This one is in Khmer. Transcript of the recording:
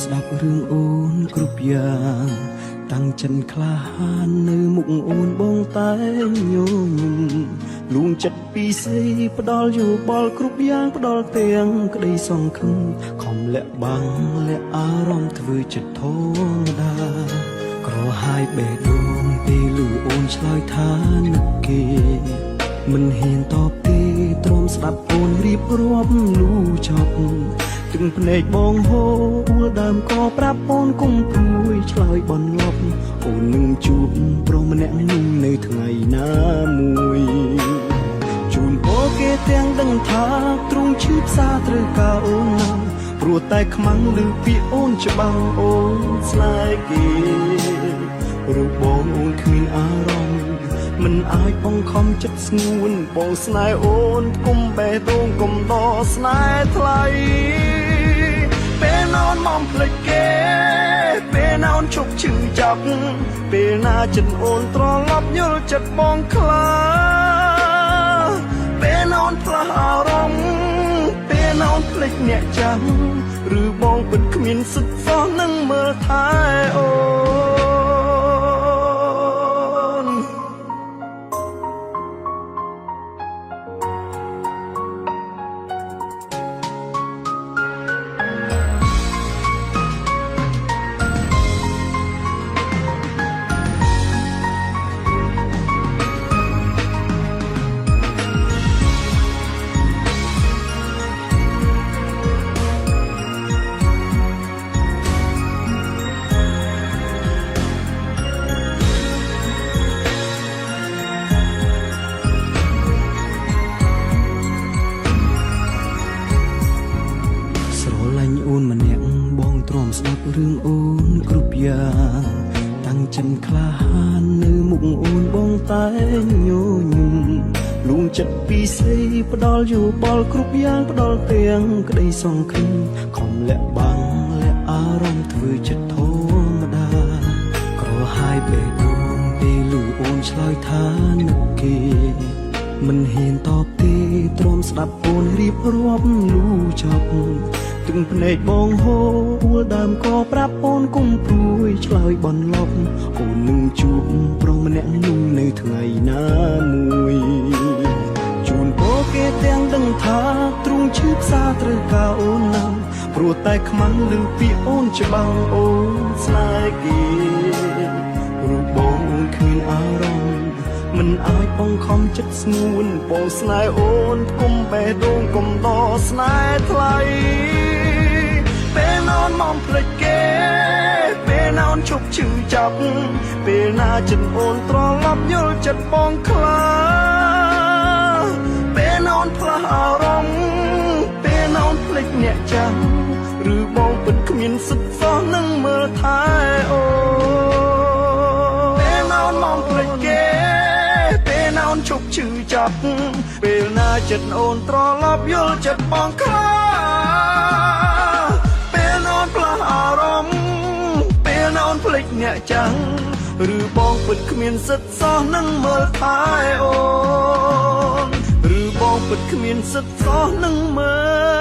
ស្ដាប់រឿងអូនគ្រប់យ៉ាងតាំងចិនក្លាហាននៅមុខអូនបងតែញញឹមលួងចិត្តពីស្អីផ្ដល់យោបល់គ្រប់យ៉ាងផ្ដល់ទាំងក្តីសង្ឃឹមខំលាក់បាំងលាក់អារម្មណ៍ធ្វើចិត្តធម្មតាក្រហាយបេះដូងពេលលឺអូនឆ្លើយថានឹកគេមិនហ៊ានតបទេទ្រាំស្ដាប់អូនរៀបរាប់លូចប់ទឹកភ្នែកបងហូរអួលដើមក៏ប្រាប់អូនគុំព្រួយឆ្លើយបនលប់អូននឹងជួបប្រុសម្នាក់នោះនៅថ្ងៃណាមួយជូនពរគេទាំងដឹងថាទ្រង់ឈឺផ្សាត្រូវការអូនណាស់ព្រោះតែខ្មាំងឮពាក្យអូនច្បាំងអូនស្នេហ៍គេរូបបងអូនគ្មានអារម្មណ៍មិនអាចបង្ខំចិត្តស្ងួនបងស្នេហ៍អូនគុំបេះដូងគុំដកស្នេហ៍ថ្លៃពេលណាអូនមកភ្លេចគេពេលណាអូនឈប់ឈឺចាប់ពេលណាចិត្តអូនត្រឡប់យល់ចិត្តបងខ្លាពេលណាអូនផ្លាស់អារម្មណ៍ពេលណាអូនភ្លេចអ្នកចាំឬបងពិតគ្មានសិទ្ធិសោះនឹងមើលថែអូអូនម្នាក់បងទ្រាំស្ដាប់រឿងអូនគ្រប់យ៉ាងតាំងចិនក្លាហាននៅមុខអូនបងតែញញឹមលួងចិត្តពីស្អីផ្ដល់យោបល់គ្រប់យ៉ាងផ្ដល់ទាំងក្តីសង្ឃឹមខំលាក់បាំងលាក់អារម្មណ៍ធ្វើចិត្តធម្មតាក្រហាយបេះដូងពេលលឺអូនឆ្លើយថានឹកគេមិនហ៊ានតបទេទ្រាំស្ដាប់អូនរៀបរាប់លូចប់ទឹកភ្នែកបងហូរអួលដើមក៏ប្រាប់អូនគុំព្រួយឆ្លើយបនលប់អូននឹងជួបប្រុសម្នាក់នោះនៅថ្ងៃណាមួយជូនពរគេទាំងដឹងថាទ្រង់ឈឺផ្សាត្រូវការអូនណាស់ព្រោះតែខ្មាំងឮពាក្យអូនច្បាំងអូនស្នេហ៍គេរូបបងអូនគ្មានអារម្មណ៍មិនអាចបង្ខំចិត្តស្ងួនបងស្នេហ៍អូនគុំបេះដូងគុំដកស្នេហ៍ថ្លៃពេលណាអូនមកភ្លេចគេពេលណាអូនឈប់ឈឺចាប់ពេលណាចិត្តអូនត្រឡប់យល់ចិត្តបងខ្លាពេលណាអូនផ្លាស់អារម្មណ៍ពេលណាអូនភ្លេចអ្នកចាំឬបងពិតគ្មានសិទ្ធិសោះនឹងមើលថែអូពេលណាអូនមកភ្លេចគេពេលណាអូនឈប់ឈឺចាប់ពេលណាចិត្តអូនត្រឡប់យល់ចិត្តបងខ្លាពេលណាអូនផ្លាស់អារម្មណ៍ពេលណាអូនភ្លេចអ្នកចាំឬបងពិតគ្មានសិទ្ធិសោះនឹងមើលថែអូនឬបងពិតគ្មានសិទ្ធិសោះនឹងមើល